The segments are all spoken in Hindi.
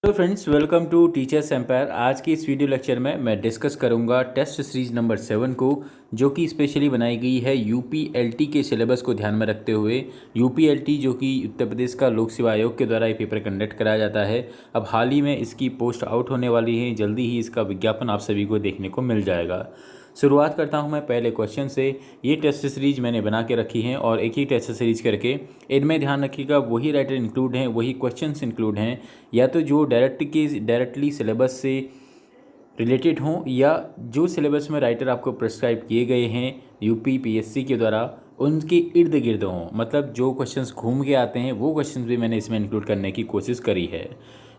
Hello friends, welcome to teachers empire. आज की इस वीडियो लेक्चर में मैं डिस्कस करूंगा टेस्ट सीरीज नंबर 7 को, जो कि स्पेशली बनाई गई है यूपीएलटी के सिलेबस को ध्यान में रखते हुए। यूपीएलटी जो कि उत्तर प्रदेश का लोक सेवा आयोग के द्वारा ये पेपर कंडक्ट कराया जाता है। अब हाल ही में इसकी पोस्ट आउट होने वाली है, जल्दी ही इसका विज्ञापन आप सभी को देखने को मिल जाएगा। शुरुआत करता हूं मैं पहले क्वेश्चन से। ये टेस्ट सीरीज मैंने बना के रखी हैं और एक ही टेस्ट सीरीज करके इनमें ध्यान रखिएगा वही राइटर इंक्लूड हैं, वही क्वेश्चंस इंक्लूड हैं, या तो जो डायरेक्टली सिलेबस से रिलेटेड हों या जो सिलेबस में राइटर आपको प्रिस्क्राइब किए गए हैं यूपी पीएससी के द्वारा उनके इर्द गिर्द हों। मतलब जो क्वेश्चंस घूम के आते हैं वो क्वेश्चंस भी मैंने इसमें इंक्लूड करने की कोशिश करी है।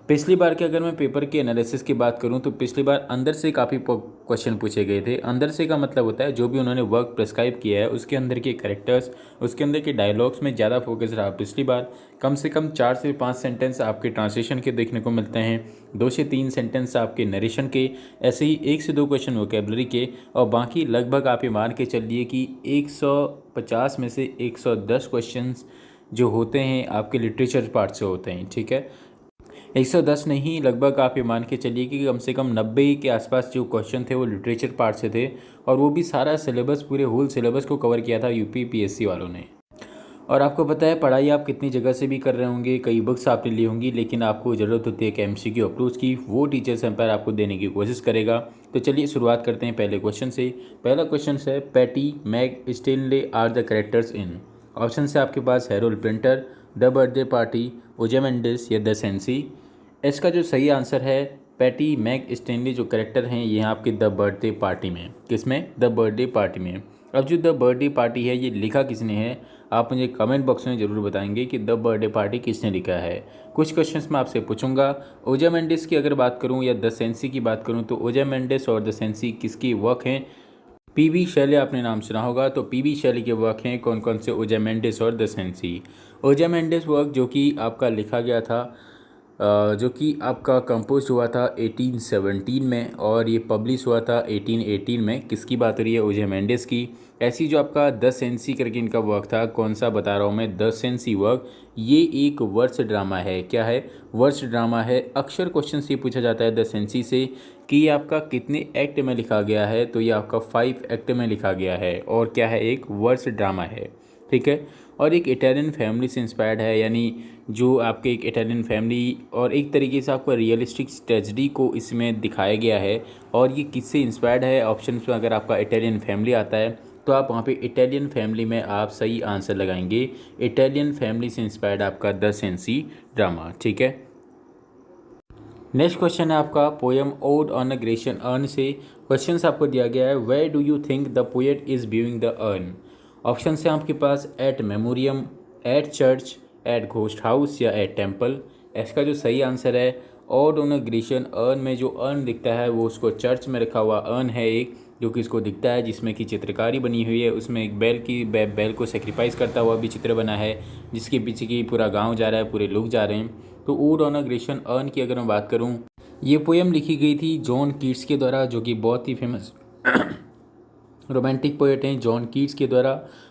पिछली बार के अगर मैं पेपर के एनालिसिस की बात करूं तो पिछली बार अंदर से काफ़ी क्वेश्चन पूछे गए थे। अंदर से का मतलब होता है जो भी उन्होंने वर्क प्रिस्क्राइब किया है उसके अंदर के कैरेक्टर्स, उसके अंदर के डायलॉग्स में ज़्यादा फोकस रहा। पिछली बार कम से कम 4 से 5 सेंटेंस आपके ट्रांसलेशन के देखने को मिलते हैं, 2 से 3 सेंटेंस आपके नरेशन के, ऐसे ही 1 से 2 क्वेश्चन वोकेबलरी के, और बाकी लगभग आप ये मान के चलिए कि 150 में से 110 क्वेश्चंस जो होते हैं आपके लिटरेचर पार्ट से होते हैं। ठीक है, 110 नहीं, लगभग आप ये मान के चलिए कि कम से कम 90 के आसपास जो क्वेश्चन थे वो लिटरेचर पार्ट से थे, और वो भी सारा सिलेबस, पूरे होल सिलेबस को कवर किया था यूपी पीएससी वालों ने। और आपको पता है पढ़ाई आप कितनी जगह से भी कर रहे होंगे, कई बुक्स आपने ली होंगी, लेकिन आपको ज़रूरत होती है कि एमसीक्यू अप्रोच की, वो टीचर्स एम्पायर आपको देने की कोशिश करेगा। तो चलिए शुरुआत करते हैं पहले क्वेश्चन से। पहला क्वेश्चन है, Patty, Meg, Stanley are the characters in. Option से आपके पास Harold Pinter, the birthday party, Ozymandias या द सेंसी। इसका जो सही आंसर है, पैटी, मैग, स्टेनली जो कैरेक्टर हैं ये आपके द बर्थडे पार्टी में। किसमें? द बर्थडे पार्टी में। अब जो द बर्थडे पार्टी है ये लिखा किसने है, आप मुझे कमेंट बॉक्स में ज़रूर बताएंगे कि द बर्थडे पार्टी किसने लिखा है। कुछ क्वेश्चंस मैं आपसे पूछूंगा। ओजामेंडिस की अगर बात करूं या द सेंसी की बात करूं तो ओजामेंडिस और द सेंसी किसकी वर्क हैं? पीबी शैली आपने नाम सुना होगा, तो पीबी शैली के वर्क हैं कौन कौन से? ओजामेंडिस और द सेंसी। ओजामेंडिस वर्क जो कि आपका लिखा गया था, जो कि आपका कंपोज हुआ था 1817 में और ये पब्लिश हुआ था 1818 में। किसकी बात हो रही है? ओजामेंडिस की। ऐसी जो आपका द सेंसी करके इनका वर्क था, कौन सा बता रहा हूँ मैं, द सेंसी वर्क, ये एक वर्स ड्रामा है। क्या है? वर्स ड्रामा है। अक्सर क्वेश्चन ये पूछा जाता है द सेंसी से कि ये आपका कितने एक्ट में लिखा गया है, तो ये आपका 5 एक्ट में लिखा गया है, और क्या है? एक वर्स ड्रामा है। ठीक है, और एक इटालियन फैमिली से इंस्पायर्ड है, यानी जो आपके एक इटालियन फैमिली और एक तरीके से आपको रियलिस्टिक ट्रेजेडी को इसमें दिखाया गया है। और ये किससे इंस्पायर्ड है? ऑप्शन में अगर आपका इटालियन फैमिली आता है तो आप वहाँ पे इटालियन फैमिली में आप सही आंसर लगाएंगे। इटालियन फैमिली से इंस्पायर्ड आपका द सेंसी ड्रामा। ठीक है, नेक्स्ट क्वेश्चन है आपका poem ode on a Grecian urn से। क्वेश्चन आपको दिया गया है, where do you think the poet is viewing the urn. Option है आपके पास at memoriam, at church, at ghost house या एट टेम्पल। इसका जो सही आंसर है, ode on a Grecian urn में जो अर्न दिखता है वो उसको चर्च में रखा हुआ अर्न है एक, जो कि इसको दिखता है, जिसमें कि चित्रकारी बनी हुई है। उसमें एक बैल को सेक्रीफाइस करता हुआ भी चित्र बना है, जिसके पीछे की पूरा गांव जा रहा है, पूरे लोग जा रहे हैं। तो odd on a Grecian earn की अगर मैं बात करूं, ये पोएम लिखी गई थी जॉन कीट्स के द्वारा, जो कि बहुत ही फेमस रोमांटिक पोएट हैं। जॉन कीट्स के द्वारा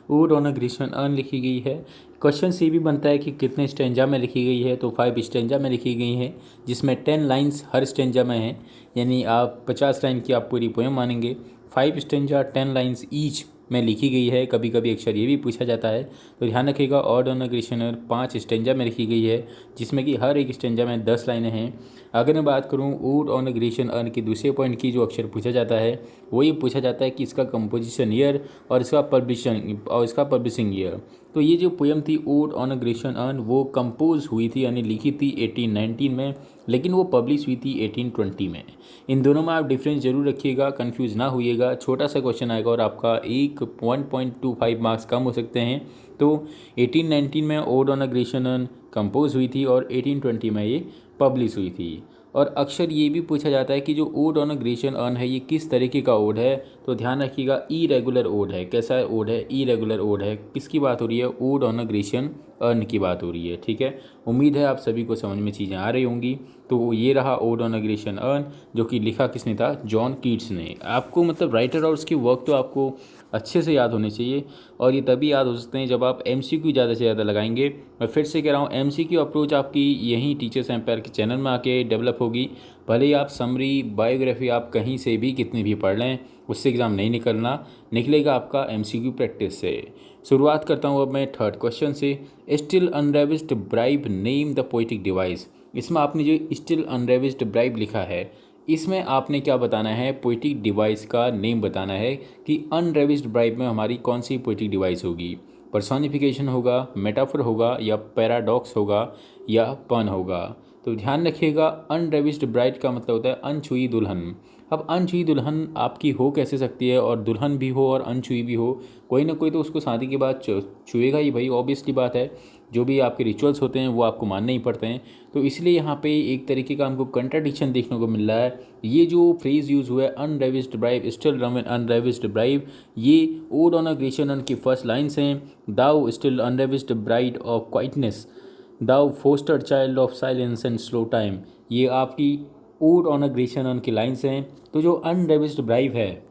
odd on a Grecian earn लिखी गई है। क्वेश्चन ये भी बनता है कि कितने स्टेंजा में लिखी गई है, तो 5 स्टेंजा में लिखी गई है, जिसमें 10 लाइन्स हर स्टेंजा में हैं, यानी आप 50 लाइन की आप पूरी पोएम मानेंगे। 5 स्टेंजा 10 लाइन्स ईच में लिखी गई है। कभी कभी अक्सर ये भी पूछा जाता है, तो ध्यान रखिएगा odd on a Grecian earn 5 stanza में लिखी गई है, जिसमें कि हर एक स्टेंजा में 10 लाइनें हैं। अगर मैं बात करूं odd on a Grecian earn की दूसरे पॉइंट की, जो अक्सर पूछा जाता है वो ये पूछा जाता है कि इसका कंपोजिशन ईयर और इसका पब्लिशिंग ईयर। तो ये जो पोएम थी odd on a Grecian earn, वो कंपोज हुई थी यानी लिखी थी 1819 में, लेकिन वो पब्लिश हुई थी 1820 में। इन दोनों में आप डिफरेंस जरूर रखिएगा, कंफ्यूज ना होइएगा। छोटा सा क्वेश्चन आएगा और आपका 1.25 मार्क्स कम हो सकते हैं। तो 1819 में odd on a Grecian earn compose हुई थी और 1820 में ये पब्लिश हुई थी। और अक्सर ये भी पूछा जाता है कि जो odd on a Grecian earn है ये किस तरीके का ओड है, तो ध्यान रखिएगा इरेगुलर ओड है। कैसा ओड है? इरेगुलर ओड है। किसकी बात हो रही है? Ode on a Grecian earn की बात हो रही है। ठीक है, उम्मीद है आप सभी को समझ में चीज़ें आ रही होंगी। तो ये रहा ओड ऑन एग्रेशन अर्न, जो कि लिखा किसने था, जॉन कीट्स ने। आपको मतलब राइटर और उसकी वर्क तो आपको अच्छे से याद होने चाहिए, और ये तभी याद हो सकते हैं जब आप MCQ ज़्यादा से ज़्यादा लगाएंगे। मैं फिर से कह रहा हूँ, MCQ अप्रोच आपकी यहीं टीचर्स एम्पायर के चैनल में आके डेवलप होगी। भले ही आप समरी बायोग्राफी आप कहीं से भी कितनी भी पढ़ लें, उससे एग्ज़ाम नहीं निकलेगा आपका MCQ प्रैक्टिस से। शुरुआत करता हूँ अब मैं थर्ड क्वेश्चन से। Still unravished bride name the poetic device. इसमें आपने जो स्टिल अनरेविस्ड ब्राइब लिखा है, इसमें आपने क्या बताना है, पोइटिक डिवाइस का नेम बताना है कि अनरेविस्ड ब्राइब में हमारी कौन सी पोइटिक डिवाइस होगी। पर्सोनिफिकेशन होगा, मेटाफर होगा, या पैराडॉक्स होगा, या पन होगा। तो ध्यान रखिएगा, अनरेविस्ड ब्राइड का मतलब होता है अनछुई दुल्हन। अब अनछुई दुल्हन आपकी हो कैसे सकती है, और दुल्हन भी हो और अनछुई भी हो, कोई ना कोई तो उसको शादी के बाद छुएगा ही भाई, ऑब्वियसली बात है। जो भी आपके रिचुअल्स होते हैं वो आपको मानने ही पड़ते हैं। तो इसलिए यहाँ पे एक तरीके का हमको कंट्राडिक्शन देखने को मिल रहा है। ये जो फ्रेज यूज़ हुआ है unravished bride, still unravished bride, ये ओड ऑन एग्रेशन की फर्स्ट लाइन्स हैं। Thou still unravished bride of quietness, thou foster child of silence and slow time, ये आपकी ओड ऑन एग्रेशन की लाइन्स हैं। तो जो अनरेविस्ड ब्राइब है,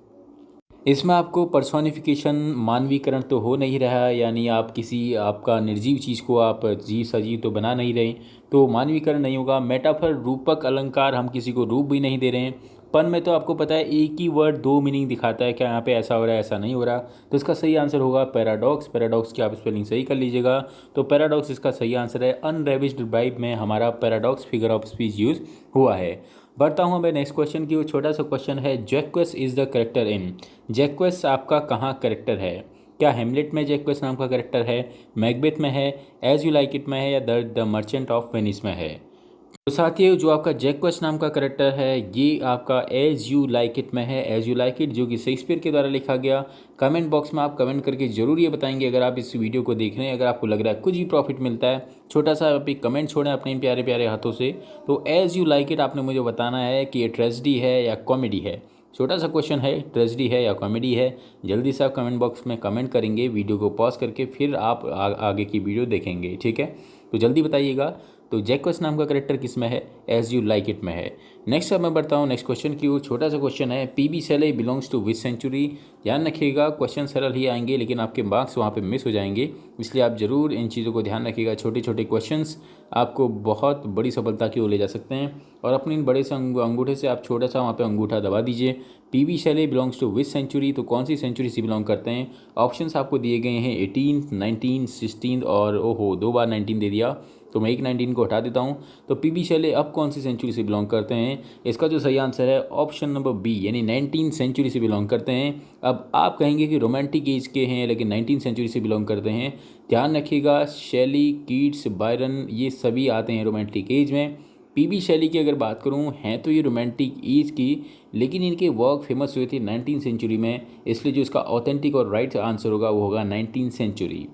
इसमें आपको पर्सोनिफिकेशन, मानवीकरण तो हो नहीं रहा, यानी आप किसी आपका निर्जीव चीज़ को आप जीव सजीव तो बना नहीं रहे, तो मानवीकरण नहीं होगा। मेटाफर, रूपक अलंकार, हम किसी को रूप भी नहीं दे रहे हैं। पन में तो आपको पता है एक ही वर्ड दो मीनिंग दिखाता है, क्या यहाँ पे ऐसा हो रहा है ऐसा नहीं हो रहा। तो इसका सही आंसर होगा पैराडॉक्स। पैराडॉक्स की आप स्पेलिंग सही कर लीजिएगा। तो पैराडॉक्स इसका सही आंसर है। अनरेविस्ड ब्राइब में हमारा paradox figure of speech use हुआ है। बढ़ता हूँ मैं नेक्स्ट क्वेश्चन की। वो छोटा सा क्वेश्चन है, जैक्वेस इज़ द करेक्टर इन। जैक्वेस आपका कहाँ करेक्टर है? क्या हेमलेट में जैक्वेस नाम का करेक्टर है, मैकबेथ में है, एज यू लाइक इट में है, या द मर्चेंट ऑफ वेनिस में है? तो साथियों, जो आपका जैक्वेस नाम का करेक्टर है ये आपका एज यू लाइक इट में है। एज यू लाइक इट जो कि शेक्सपियर के द्वारा लिखा गया। कमेंट बॉक्स में आप कमेंट करके जरूर ये बताएंगे, अगर आप इस वीडियो को देख रहे हैं, अगर आपको लग रहा है कुछ भी प्रॉफिट मिलता है, छोटा सा आप एक कमेंट छोड़ें अपने इन प्यारे प्यारे हाथों से। तो एज यू लाइक इट आपने मुझे बताना है कि ये ट्रेजेडी है या कॉमेडी है। छोटा सा क्वेश्चन है, ट्रेजेडी है या कॉमेडी है। जल्दी से आप कमेंट बॉक्स में कमेंट करेंगे, वीडियो को पॉज करके फिर आप आगे की वीडियो देखेंगे, ठीक है? तो जल्दी बताइएगा। तो जैक्वेस नाम का करेक्टर किस में है? एज यू लाइक इट में है। नेक्स्ट अब मैं बढ़ता हूँ नेक्स्ट क्वेश्चन की ओर। छोटा सा क्वेश्चन है, P B Shelley belongs to which century. ध्यान रखिएगा, क्वेश्चन सरल ही आएंगे लेकिन आपके मार्क्स वहाँ पे मिस हो जाएंगे, इसलिए आप जरूर इन चीज़ों को ध्यान रखिएगा। छोटे छोटे क्वेश्चंस आपको बहुत बड़ी सफलता की ओर ले जा सकते हैं, और अपने इन बड़े से अंगूठे से आप छोटा सा वहाँ पे अंगूठा दबा दीजिए। P B Shelley belongs to which century, तो कौन सी सेंचुरी से बिलोंग करते हैं? ऑप्शंस आपको दिए गए हैं 18th, 19th, 16th, और ओहो 2 बार 19 दे दिया, तो मैं एक 19 को हटा देता हूँ। तो पीबी शैले अब कौन सी सेंचुरी से बिलोंग करते हैं? इसका जो सही आंसर है ऑप्शन नंबर बी, यानी 19th सेंचुरी से बिलोंग करते हैं। अब आप कहेंगे कि रोमांटिक एज के हैं लेकिन 19th सेंचुरी से बिलोंग करते हैं। ध्यान रखिएगा, शैली, कीट्स, बायरन, ये सभी आते हैं रोमांटिक एज में। पीबी शैली की अगर बात करूं, हैं तो ये रोमांटिक एज की, लेकिन इनके वर्क फेमस हुए थे 19th सेंचुरी में, इसलिए जो इसका ऑथेंटिक और राइट आंसर होगा वो होगा 19th सेंचुरी।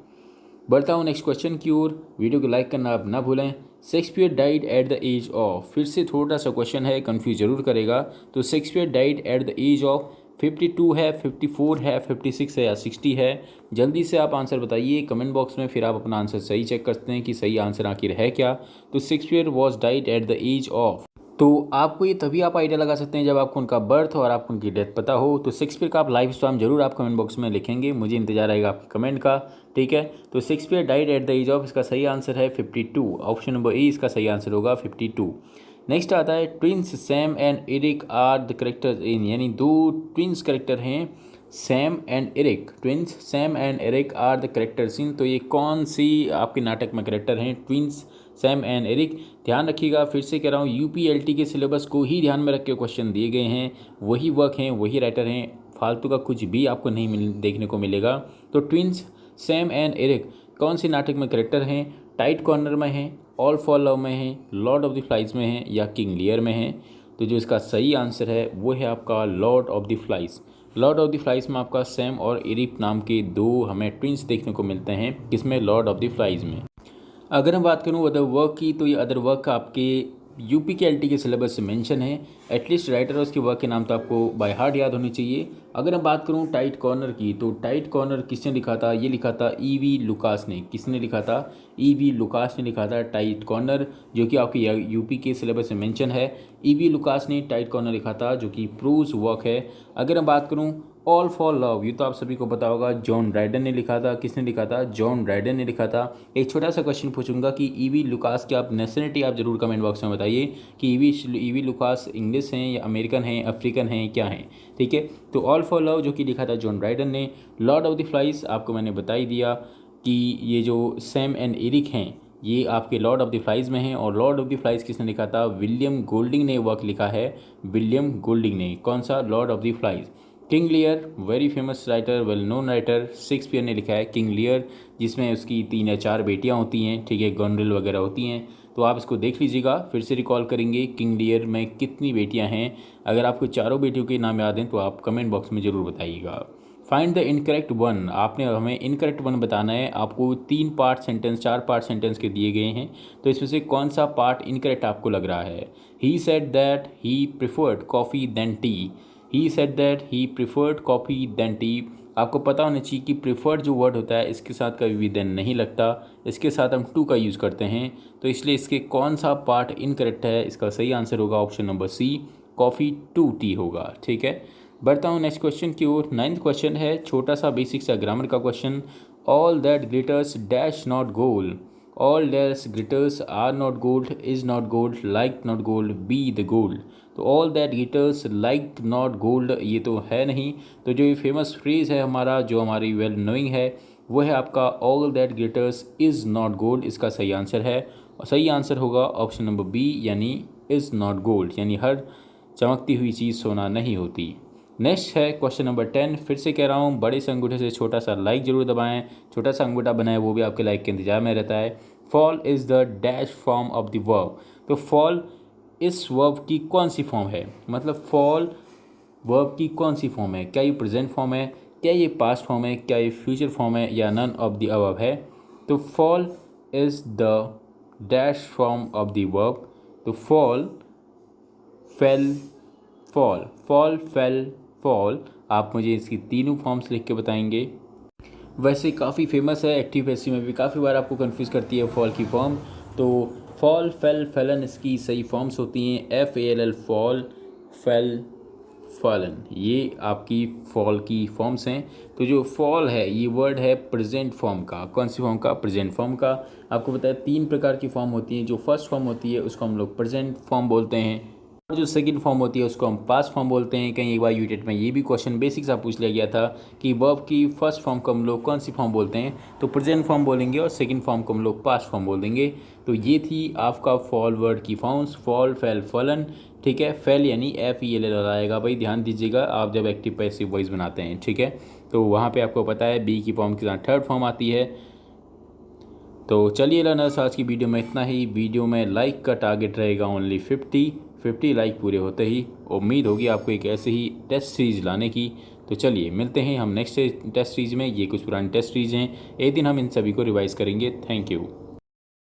बढ़ता हूँ नेक्स्ट क्वेश्चन की ओर। वीडियो को लाइक करना आप ना भूलें। Shakespeare died at the age of, फिर से थोड़ा सा क्वेश्चन है, कंफ्यूज जरूर करेगा। तो Shakespeare died at the age of 52 है, 54 है, 56 है, या 60 है? जल्दी से आप आंसर बताइए कमेंट बॉक्स में, फिर आप अपना आंसर सही चेक कर सकते हैं कि सही आंसर आखिर है क्या। तो Shakespeare was died at the age of, तो आपको ये तभी आप आइडिया लगा सकते हैं जब आपको उनका बर्थ और आपको उनकी डेथ पता हो। तो शेक्सपियर का आप लाइफ स्टॉर्म जरूर आप कमेंट बॉक्स में लिखेंगे, मुझे इंतजार रहेगा आपके कमेंट का, ठीक है? तो Shakespeare died at the age of, इसका सही आंसर है 52। ऑप्शन नंबर ए इसका सही आंसर होगा 52। नेक्स्ट आता है, twins Sam and Eric are the characters in, यानी दो ट्विंस करेक्टर हैं Sam and Eric. Twins Sam and Eric are the characters in, तो ये कौन सी आपके नाटक में करेक्टर हैं ट्विंस सैम एंड एरिक? ध्यान रखिएगा, फिर से कह रहा हूँ, यूपीएलटी के सिलेबस को ही ध्यान में रख के क्वेश्चन दिए गए हैं, वही वर्क हैं, वही राइटर हैं, फालतू का कुछ भी आपको नहीं देखने को मिलेगा। तो ट्विंस सैम एंड एरिक कौन सी नाटक में करेक्टर हैं? टाइट कॉर्नर में हैं, ऑल फॉर लव में हैं, लॉर्ड ऑफ द फ्लाइज में हैं, या किंग लियर में हैं? तो जो इसका सही आंसर है वो है आपका Lord of the flies. Lord of the flies में आपका सैम और एरिक नाम के दो हमें ट्विंस देखने को मिलते हैं, किसमें? लॉर्ड ऑफ द फ्लाइज में। अगर मैं बात करूं अदर वर्क की, तो ये अदर वर्क आपके यूपी के एलटी के सिलेबस से मेंशन है। एटलीस्ट राइटर और उसके वर्क के नाम तो आपको बाय हार्ट याद होने चाहिए। अगर मैं बात करूं टाइट कॉर्नर की, तो टाइट कॉर्नर किसने लिखा था? ये लिखा था ईवी लुकास ने। किसने लिखा था? ईवी लुकास ने लिखा था टाइट कॉर्नर, जो कि आपके यूपी के सिलेबस में मेंशन है। ईवी लुकास ने टाइट कॉर्नर लिखा था, जो कि प्रूज वर्क है। अगर मैं बात करूँ ऑल फॉर लव, ये तो आप सभी को पता होगा, जॉन ड्राइडन ने लिखा था। किसने लिखा था? जॉन ड्राइडन ने लिखा था। एक छोटा सा क्वेश्चन पूछूंगा कि ईवी लुकास की आप नेशनलिटी आप जरूर कमेंट बॉक्स में बताइए कि ईवी लुकास इंग्लिश हैं या अमेरिकन हैं, अफ्रीकन हैं, क्या हैं? ठीक है, तो ऑल फॉर लव जो कि लिखा था जॉन ड्राइडन ने। लॉर्ड ऑफ द फ्लाइज आपको मैंने बता ही दिया कि ये जो सैम एंड एरिक हैं ये आपके लॉर्ड ऑफ द फ्लाइज में हैं। और लॉर्ड ऑफ द फ्लाइज किसने लिखा था? विलियम गोल्डिंग ने वर्क लिखा है। विलियम गोल्डिंग ने। कौन सा? Lord of the flies. King Lear, very famous writer, well known writer, Shakespeare ने लिखा है किंग लियर, जिसमें उसकी 3 या 4 बेटियां होती हैं। ठीक है, गोंड्रिल वगैरह होती हैं। तो आप इसको देख लीजिएगा, फिर से रिकॉल करेंगे किंग लियर में कितनी बेटियां हैं। अगर आपको चारों बेटियों के नाम याद हैं तो आप कमेंट बॉक्स में ज़रूर बताइएगा। फाइंड द इनकरेक्ट वन, आपने हमें इनकरेक्ट वन बताना है। आपको 3 पार्ट सेंटेंस, 4 पार्ट सेंटेंस के दिए गए हैं, तो इसमें से कौन सा पार्ट इनकरेक्ट आपको लग रहा है? He said that he preferred coffee than tea. He said that he preferred coffee than tea. आपको पता होना चाहिए कि प्रिफर्ड जो वर्ड होता है इसके साथ कभी भी देन नहीं लगता, इसके साथ हम टू का यूज़ करते हैं। तो इसलिए इसके कौन सा पार्ट इनकरेक्ट है? इसका सही आंसर होगा option number C, coffee to tea होगा। ठीक है, बढ़ता हूँ नेक्स्ट क्वेश्चन की ओर। 9th क्वेश्चन है, छोटा सा बेसिक सा ग्रामर का question. All that glitters dash not gold, all that glitters are not gold, is not gold, like not gold, be the gold. तो all that glitters like not gold ये तो है नहीं। तो जो ये फेमस फ्रेज़ है हमारा, जो हमारी वेल नोइंग है, वो है आपका all that glitters is not gold. इसका सही आंसर है, और सही आंसर होगा ऑप्शन नंबर बी, यानी इज़ नॉट गोल्ड, यानी हर चमकती हुई चीज़ सोना नहीं होती। नेक्स्ट है क्वेश्चन नंबर 10। फिर से कह रहा हूँ, बड़े से अंगूठे से छोटा सा लाइक जरूर दबाएं। छोटा सा अंगूठा बनाए वो भी आपके लाइक के इंतजार में रहता है। Fall is the dash form of the verb. तो फॉल इस वर्ब की कौन सी फॉर्म है? मतलब फॉल वर्ब की कौन सी फॉर्म है? क्या ये प्रेजेंट फॉर्म है, क्या ये पास्ट फॉर्म है, क्या ये फ्यूचर फॉर्म है, या नन ऑफ द अबव है? तो fall is the dash form of the verb. तो fall, fell, fall, fall, fell, fall, आप मुझे इसकी तीनों फॉर्म्स लिख के बताएंगे। वैसे काफ़ी फेमस है, एक्टिव पैसिव में भी काफ़ी बार आपको कंफ्यूज करती है फॉल की फॉर्म। तो फॉल, फेल, फैलन इसकी सही फॉर्म्स होती हैं। FALL फॉल, फेल, फॉलन, ये आपकी फॉल की फॉर्म्स हैं। तो जो फॉल है ये वर्ड है प्रेजेंट फॉर्म का। कौन सी फॉर्म का? प्रेजेंट फॉर्म का। आपको पता है 3 प्रकार की फॉर्म होती हैं। जो फर्स्ट फॉर्म होती है उसको हम लोग प्रेजेंट फॉर्म बोलते हैं, और जो सेकंड फॉर्म होती है उसको हम पास्ट फॉर्म बोलते हैं। कहीं एक बार यूटेट में ये भी क्वेश्चन बेसिक सा पूछ लिया गया था कि वर्ब की फर्स्ट फॉर्म को हम लोग कौन सी फॉर्म बोलते हैं? तो प्रेजेंट फॉर्म बोलेंगे, और सेकंड फॉर्म को हम लोग पास्ट फॉर्म बोल देंगे। तो ये थी आपका फॉल वर्ड की फॉर्म्स, फॉल, फेल, फॉलन। ठीक है, फेल यानी FELL आएगा भाई, ध्यान दीजिएगा आप जब एक्टिव पैसिव वॉइस बनाते हैं। ठीक है, तो वहाँ पे आपको पता है बी की फॉर्म के साथ थर्ड फॉर्म आती है। तो चलिए लर्नर्स, आज की वीडियो में इतना ही। वीडियो में लाइक का टारगेट रहेगा ओनली 50 लाइक पूरे होते ही उम्मीद होगी आपको एक ऐसे ही टेस्ट सीरीज़ लाने की। तो चलिए मिलते हैं हम नेक्स्ट टेस्ट सीरीज़ में। ये कुछ पुरानी टेस्ट सीरीज़ हैं, एक दिन हम इन सभी को रिवाइज़ करेंगे। Thank you.